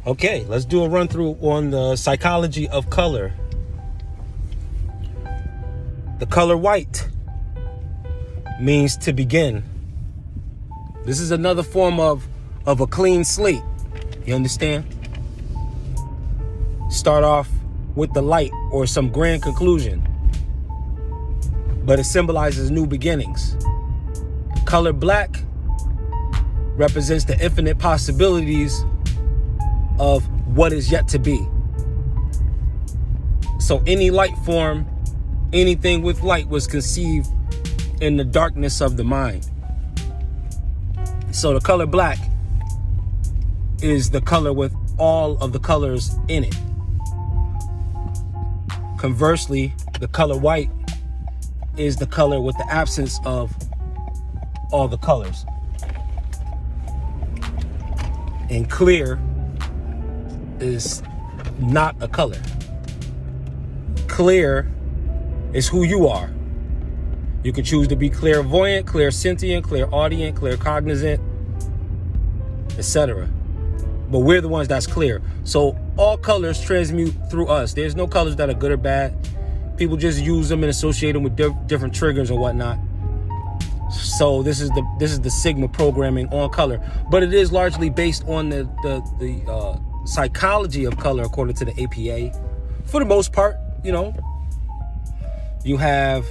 Okay, let's do a run through on the psychology of color. The color white means to begin. This is another form of a clean slate. You understand? Start off with the light or some grand conclusion, but it symbolizes new beginnings. Color black represents the infinite possibilities of what is yet to be. So any light form, anything with light was conceived in the darkness of the mind. So the color black is the color with all of the colors in it. Conversely, the color white is the color with the absence of all the colors. And clear is not a color. Clear is who you are. You can choose to be clairvoyant, clairsentient, clairaudient, claircognizant, etc. But we're the ones that's clear. So all colors transmute through us. There's no colors that are good or bad. People just use them and associate them with different triggers and whatnot. So this is the Sigma programming on color, but it is largely based on the psychology of color according to the APA. For the most part, you have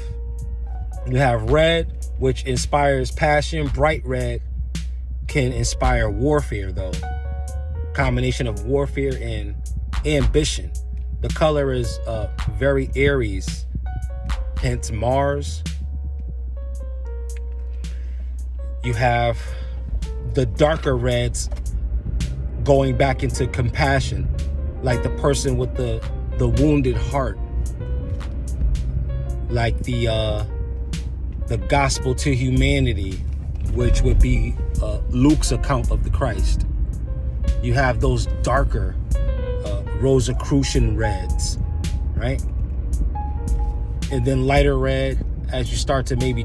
red, which inspires passion. Bright red can inspire warfare, though. Combination of warfare and ambition. The color is very Aries, hence Mars. You have the darker reds going back into compassion, like the person with the wounded heart, like the gospel to humanity, which would be Luke's account of the Christ. You have those darker Rosicrucian reds, right? And then lighter red as you start to maybe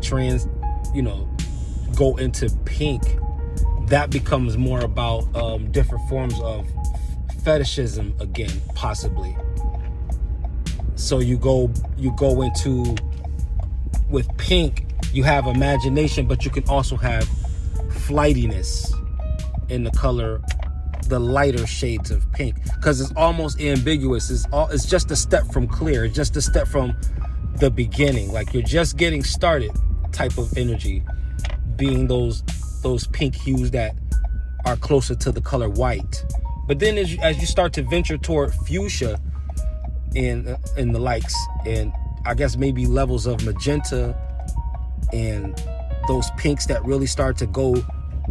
go into pink. That becomes more about different forms of fetishism again, possibly. So you go into, with pink, you have imagination, but you can also have flightiness in the color, the lighter shades of pink, because it's almost ambiguous. It's just a step from clear, just a step from the beginning, like you're just getting started type of energy, being those pink hues that are closer to the color white. But then as you start to venture toward fuchsia in the likes, and I guess maybe levels of magenta and those pinks that really start to go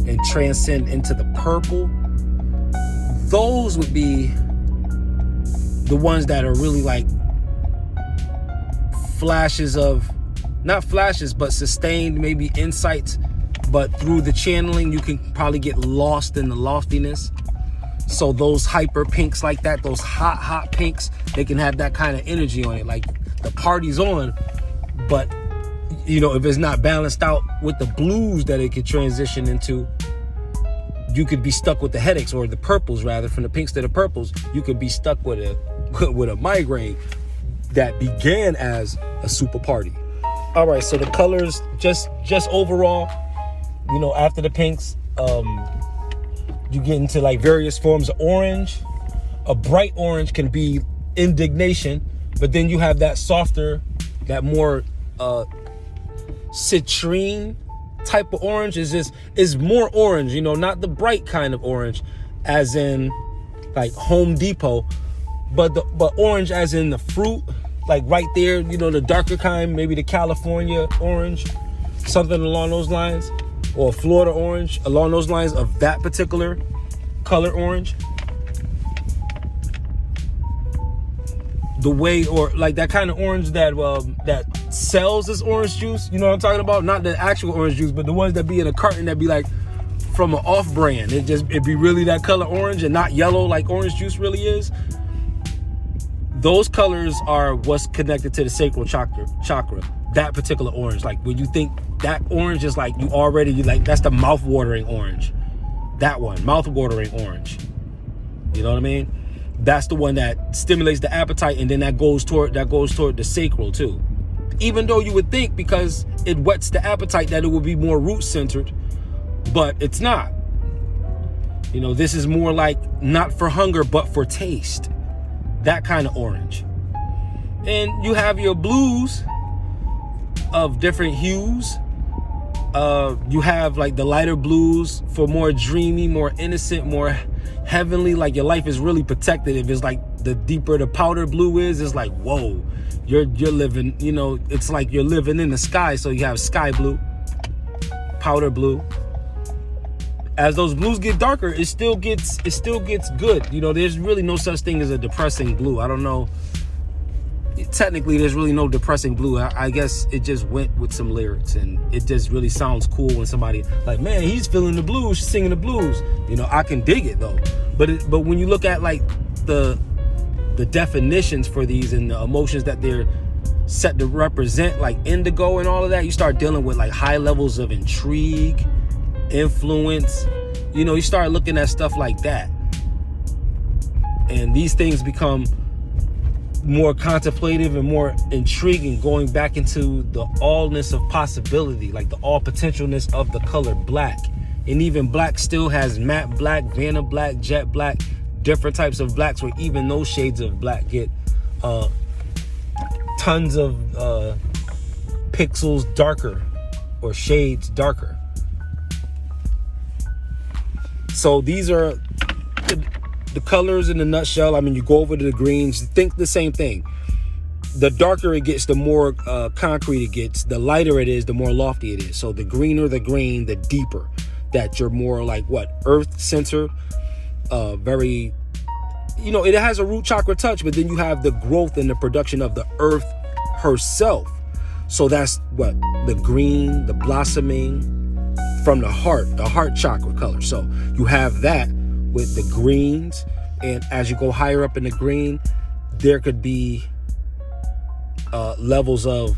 and transcend into the purple, those would be the ones that are really like flashes of, not flashes, but sustained maybe insights. But through the channeling, you can probably get lost in the loftiness. So those hyper pinks like that, those hot pinks, they can have that kind of energy on it. Like the party's on, but if it's not balanced out with the blues that it could transition into, you could be stuck with the headaches, or the purples rather, from the pinks to the purples. You could be stuck with a migraine that began as a super party. All right, so the colors just overall, after the pinks, you get into like various forms of orange. A bright orange can be indignation, but then you have that softer, that more citrine type of orange is more orange, not the bright kind of orange as in like Home Depot, but orange as in the fruit, like right there, the darker kind, maybe the California orange, something along those lines, or Florida orange, along those lines of that particular color orange. The way, or like that kind of orange that sells as orange juice, you know what I'm talking about? Not the actual orange juice, but the ones that be in a carton that be like from an off brand. It'd be really that color orange and not yellow like orange juice really is. Those colors are what's connected to the sacral chakra. That particular orange, like when you think that orange is like, you like, that's the mouth-watering orange. That one, mouth-watering orange. You know what I mean? That's the one that stimulates the appetite, and then that goes toward the sacral too. Even though you would think, because it whets the appetite, that it would be more root centered, but it's not. You know, this is more like not for hunger, but for taste. That kind of orange. And you have your blues of different hues. You have like the lighter blues for more dreamy, more innocent, more heavenly, like your life is really protected. If it's like the deeper the powder blue is, it's like, whoa, you're living, you know, it's like you're living in the sky. So you have sky blue, powder blue. As those blues get darker, it still gets good. You know, there's really no such thing as a depressing blue. I don't know. Technically, there's really no depressing blue. I guess it just went with some lyrics, and it just really sounds cool when somebody like, man, he's feeling the blues, singing the blues. You know, I can dig it though. But when you look at like the definitions for these and the emotions that they're set to represent, like indigo and all of that, you start dealing with like high levels of intrigue, influence. You know, you start looking at stuff like that, and these things become more contemplative and more intriguing, going back into the allness of possibility, like the all potentialness of the color black. And even black still has matte black, vanna black, jet black, different types of blacks, where even those shades of black get tons of pixels darker, or shades darker. So these are the colors in a nutshell. I mean, you go over to the greens, think the same thing. The darker it gets, the more concrete it gets. The lighter it is, the more lofty it is. So the greener the green, the deeper that you're more like what? Earth centered, very, you know, it has a root chakra touch, but then you have the growth and the production of the earth herself. So that's what? The green, the blossoming from the heart chakra color. So you have that with the greens, and as you go higher up in the green, there could be levels of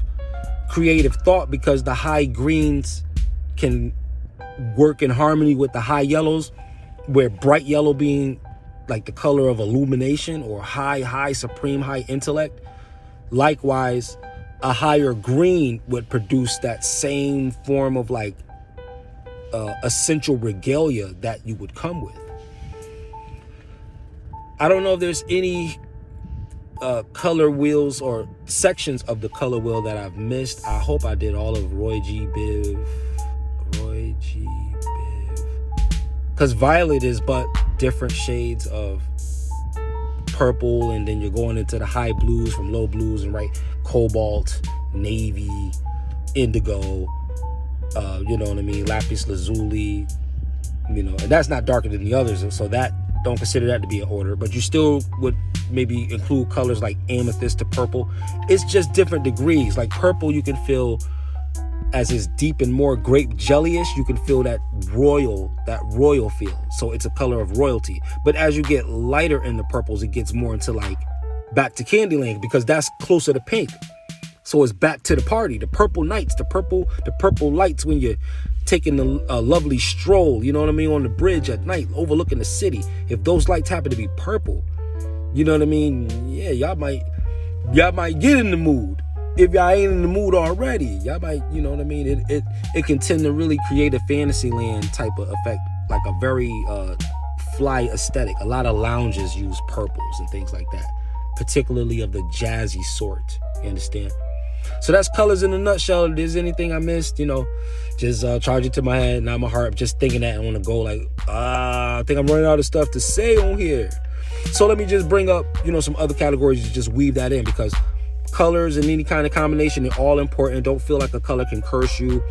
creative thought, because the high greens can work in harmony with the high yellows, where bright yellow being like the color of illumination or high supreme high intellect. Likewise, a higher green would produce that same form of like essential regalia that you would come with. I don't know if there's any color wheels or sections of the color wheel that I've missed. I hope I did all of Roy G. Biv. Because violet is but different shades of purple, and then you're going into the high blues from low blues, and right, cobalt, navy, indigo, you know what I mean, lapis lazuli, you know, and that's not darker than the others, so that, don't consider that to be an order, but you still would maybe include colors like amethyst to purple. It's just different degrees. Like purple, you can feel as it's deep and more grape jellyish, you can feel that royal feel. So it's a color of royalty. But as you get lighter in the purples, it gets more into like back to Candyland, because that's closer to pink. So it's back to the party, the purple nights, the purple lights when you're taking a lovely stroll, you know what I mean, on the bridge at night, overlooking the city. If those lights happen to be purple, you know what I mean, yeah, y'all might get in the mood. If y'all ain't in the mood already, y'all might, you know what I mean, it can tend to really create a Fantasyland type of effect, like a very fly aesthetic. A lot of lounges use purples and things like that, particularly of the jazzy sort, you understand? So that's colors in a nutshell. If there's anything I missed, you know, just charge it to my head, not my heart. I'm just thinking that I want to go like, I think I'm running out of stuff to say on here. So let me just bring up, you know, some other categories to just weave that in, because colors and any kind of combination are all important. Don't feel like a color can curse you.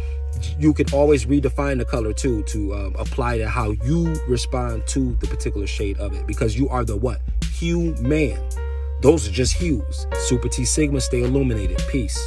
You can always redefine the color too, to apply to how you respond to the particular shade of it, because you are the what? Hue man. Those are just hues. Super T Sigma, stay illuminated. Peace.